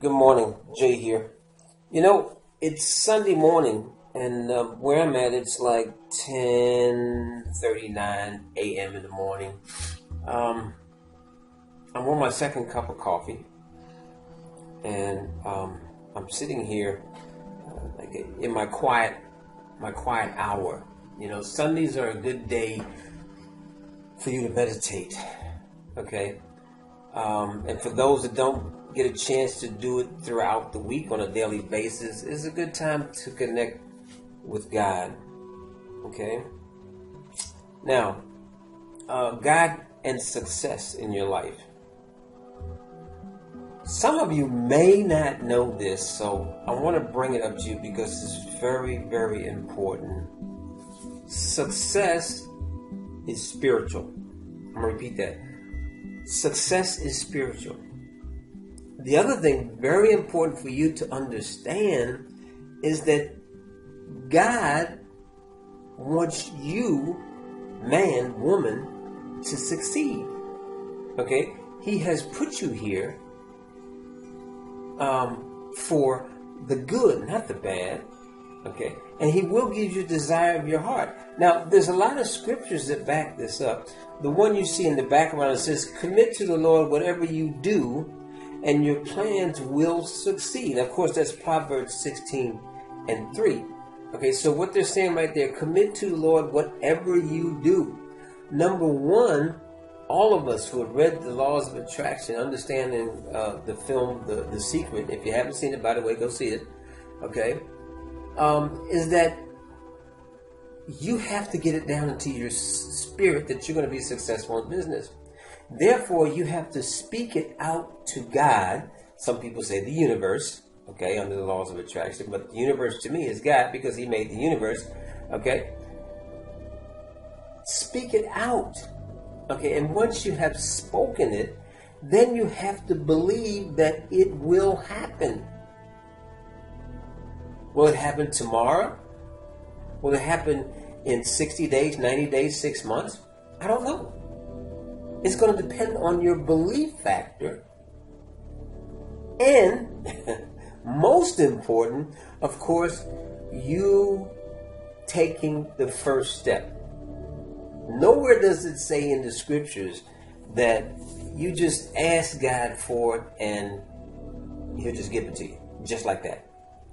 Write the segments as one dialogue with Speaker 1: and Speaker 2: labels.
Speaker 1: Good morning, Jay here. It's Sunday morning, and where I'm at, it's like 10:39 a.m. in the morning. Um, I'm on my second cup of coffee, and I'm sitting here like in my quiet hour. Sundays are a good day for you to meditate. Okay, and for those that don't get a chance to do it throughout the week on a daily basis, it's a good time to connect with God. Okay? Now, God and success in your life. Some of you may not know this, so I want to bring it up to you because it's very, very important. Success is spiritual. I'm going to repeat that. Success is spiritual. The other thing, very important for you to understand, is that God wants you, man, woman, to succeed. Okay? He has put you here for the good, not the bad. Okay? And He will give you the desire of your heart. Now, there's a lot of scriptures that back this up. The one you see in the background, it says, commit to the Lord whatever you do, and your plans will succeed. Of course, that's Proverbs 16:3. Okay, so what they're saying right there, commit to the Lord whatever you do. Number one, all of us who have read the laws of attraction, understanding the film, The Secret, if you haven't seen it, by the way, go see it, okay, is that you have to get it down into your spirit that you're going to be successful in business. Therefore, you have to speak it out to God. Some people say the universe, okay, under the laws of attraction. But the universe to me is God because He made the universe, okay? Speak it out, okay? And once you have spoken it, then you have to believe that it will happen. Will it happen tomorrow? Will it happen in 60 days, 90 days, 6 months? I don't know. It's going to depend on your belief factor. And most important, of course, you taking the first step. Nowhere does it say in the scriptures that you just ask God for it and He'll just give it to you. Just like that.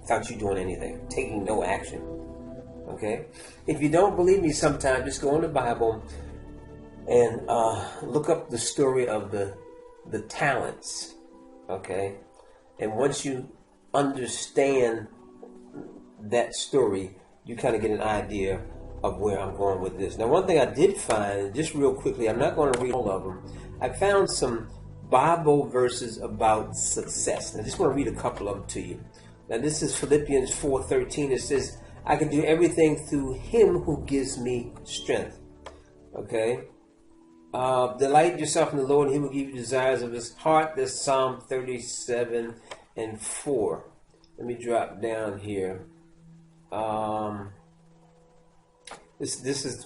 Speaker 1: Without you doing anything. Taking no action. Okay? If you don't believe me sometime, just go in the Bible and look up the story of the talents, okay? And once you understand that story, you kind of get an idea of where I'm going with this. Now, one thing I did find, just real quickly, I'm not going to read all of them. I found some Bible verses about success. And I just want to read a couple of them to you. Now, this is Philippians 4:13. It says, I can do everything through Him who gives me strength. Okay? Delight yourself in the Lord, and He will give you desires of His heart. That's Psalm 37:4. Let me drop down here. This is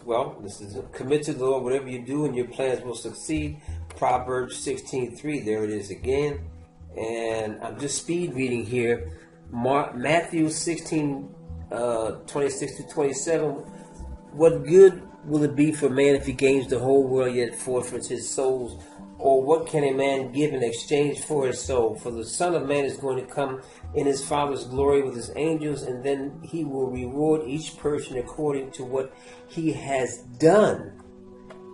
Speaker 1: commit to the Lord whatever you do, and your plans will succeed. Proverbs 16:3. There it is again. And I'm just speed reading here. Matthew 16:26-27. What good will it be for man if he gains the whole world yet forfeits his soul? Or what can a man give in exchange for his soul? For the Son of Man is going to come in His Father's glory with His angels, and then He will reward each person according to what he has done.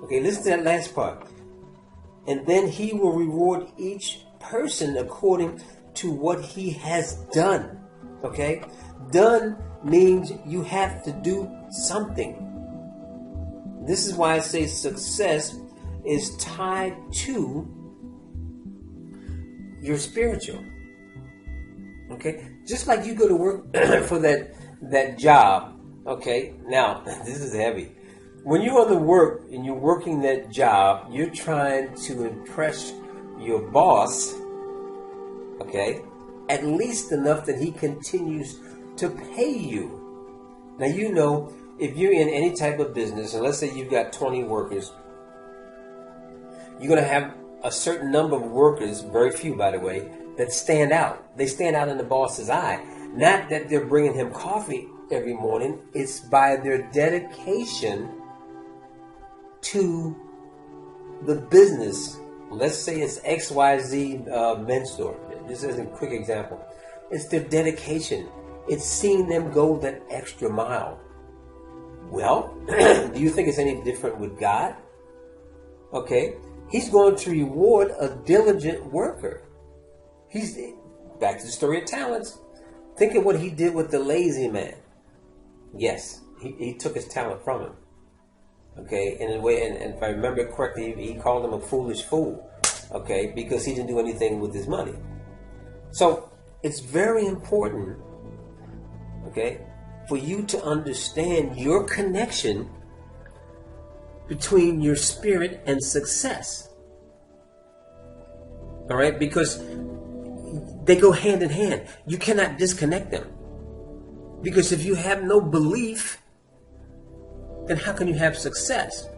Speaker 1: Okay, listen to that last part. And then He will reward each person according to what he has done. Okay? Done means you have to do something. This is why I say success is tied to your spiritual. Okay? Just like you go to work for that job. Okay? Now, this is heavy. When you're on the work and you're working that job, you're trying to impress your boss, okay, at least enough that he continues to pay you. Now, if you're in any type of business, and let's say you've got 20 workers, you're going to have a certain number of workers, very few by the way, that stand out. They stand out in the boss's eye. Not that they're bringing him coffee every morning. It's by their dedication to the business. Let's say it's XYZ men's store. This is a quick example. It's their dedication. It's seeing them go that extra mile. Well, do you think it's any different with God? Okay. He's going to reward a diligent worker. He's back to the story of talents. Think of what he did with the lazy man. Yes, he took his talent from him. Okay, and in a way, and if I remember correctly, he called him a foolish fool. Okay, because he didn't do anything with his money. So it's very important, okay, for you to understand your connection between your spirit and success. All right, because they go hand in hand. You cannot disconnect them. Because if you have no belief, then how can you have success?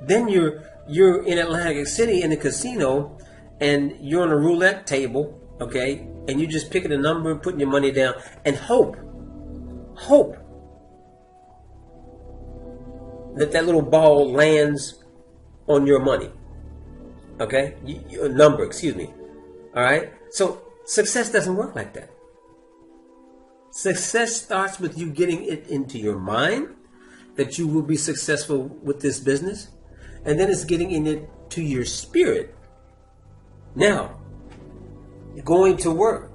Speaker 1: Then you're in Atlantic City in a casino, and you're on a roulette table, okay, and you're just picking a number, putting your money down, and hope that little ball lands on your money, okay, your number, excuse me. All right, so success doesn't work like that. Success starts with you getting it into your mind that you will be successful with this business, and then it's getting it to your spirit. Now, going to work.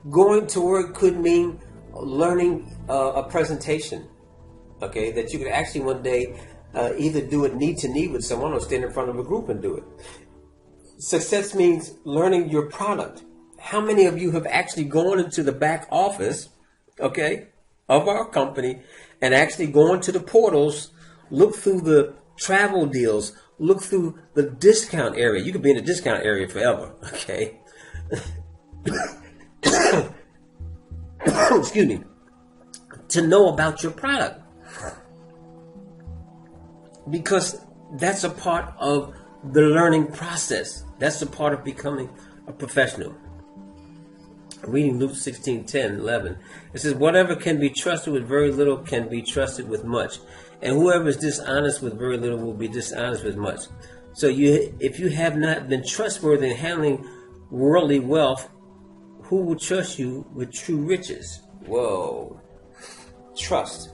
Speaker 1: Going to work could mean learning a presentation, okay, that you could actually one day either do it knee to knee with someone or stand in front of a group and do it. Success means learning your product. How many of you have actually gone into the back office, okay, of our company and actually gone to the portals, look through the travel deals, look through the discount area? You could be in the discount area forever, okay? Excuse me. To know about your product. Because that's a part of the learning process. That's a part of becoming a professional. Reading Luke 16:10-11. It says, whatever can be trusted with very little can be trusted with much. And whoever is dishonest with very little will be dishonest with much. So if you have not been trustworthy in handling worldly wealth, who will trust you with true riches? Whoa. Trust.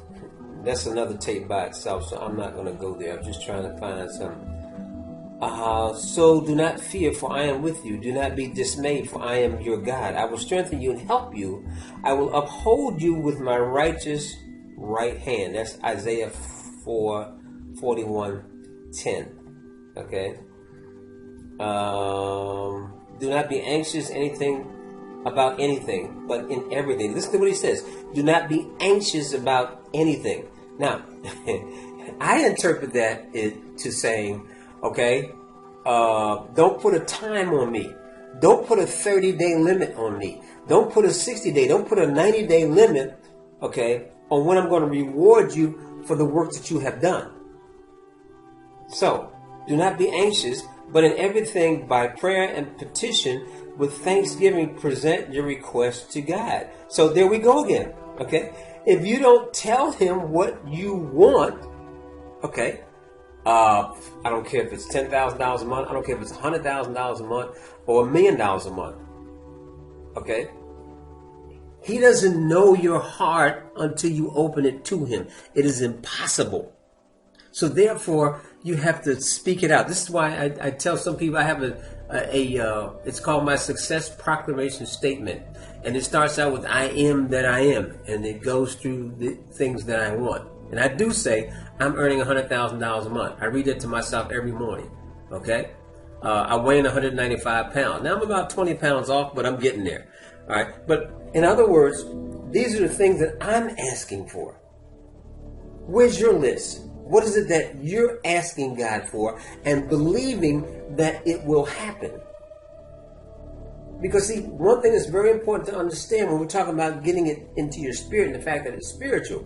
Speaker 1: That's another tape by itself, so I'm not going to go there. I'm just trying to find something. So do not fear, for I am with you. Do not be dismayed, for I am your God. I will strengthen you and help you. I will uphold you with my righteous right hand. That's Isaiah 4:41-10. Okay. Do not be anxious about anything, but in everything. Listen to what he says. Do not be anxious about anything. Now, I interpret that to saying, okay, don't put a time on me. Don't put a 30-day limit on me. Don't put a 60-day. Don't put a 90-day limit, okay, on when I'm going to reward you for the work that you have done. So, do not be anxious, but in everything by prayer and petition with thanksgiving present your request to God. So there we go again, okay? If you don't tell him what you want, okay, I don't care if it's $10,000 a month. I don't care if it's $100,000 a month or $1 million a month. Okay? He doesn't know your heart until you open it to him. It is impossible. So therefore, you have to speak it out. This is why I tell some people I have it's called my success proclamation statement. And it starts out with I am that I am. And it goes through the things that I want. And I do say, I'm earning $100,000 a month. I read that to myself every morning. Okay? I weigh 195 pounds. Now I'm about 20 pounds off, but I'm getting there. All right? But in other words, these are the things that I'm asking for. Where's your list? What is it that you're asking God for and believing that it will happen? Because see, one thing that's very important to understand when we're talking about getting it into your spirit and the fact that it's spiritual.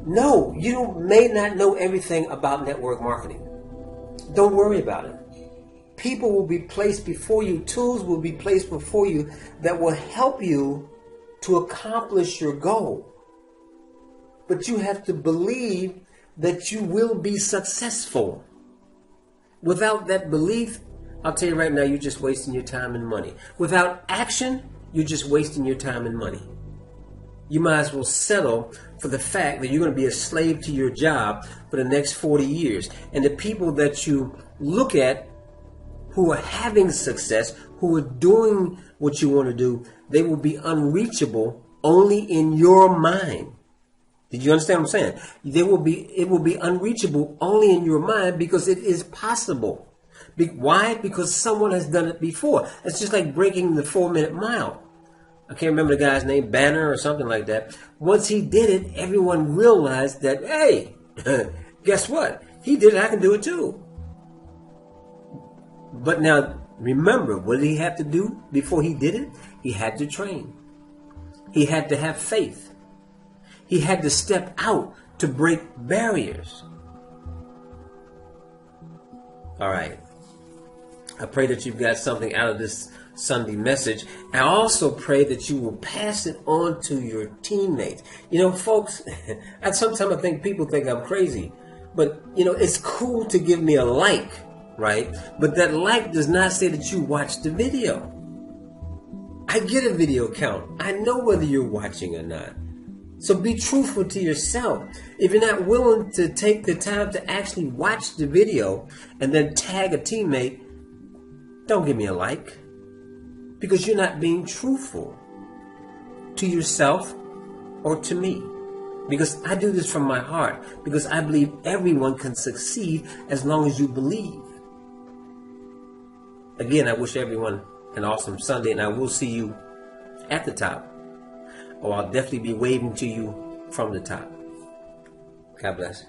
Speaker 1: No, you may not know everything about network marketing. Don't worry about it. People will be placed before you. Tools will be placed before you that will help you to accomplish your goal. But you have to believe that you will be successful. Without that belief, I'll tell you right now, you're just wasting your time and money. Without action, you're just wasting your time and money. You might as well settle for the fact that you're going to be a slave to your job for the next 40 years. And the people that you look at who are having success, who are doing what you want to do, they will be unreachable only in your mind. Did you understand what I'm saying? It will be unreachable only in your mind because it is possible. Why? Because someone has done it before. It's just like breaking the 4-minute mile. I can't remember the guy's name, Banner or something like that. Once he did it, everyone realized that, hey, guess what? He did it, I can do it too. But now, remember, what did he have to do before he did it? He had to train. He had to have faith. He had to step out to break barriers. All right. I pray that you've got something out of this Sunday message. I also pray that you will pass it on to your teammates. You know, folks, sometimes I think people think I'm crazy. But, you know, it's cool to give me a like, right? But that like does not say that you watched the video. I get a video count. I know whether you're watching or not. So be truthful to yourself. If you're not willing to take the time to actually watch the video and then tag a teammate, don't give me a like. Because you're not being truthful to yourself or to me. Because I do this from my heart. Because I believe everyone can succeed as long as you believe. Again, I wish everyone an awesome Sunday, and I will see you at the top. Or I'll definitely be waving to you from the top. God bless.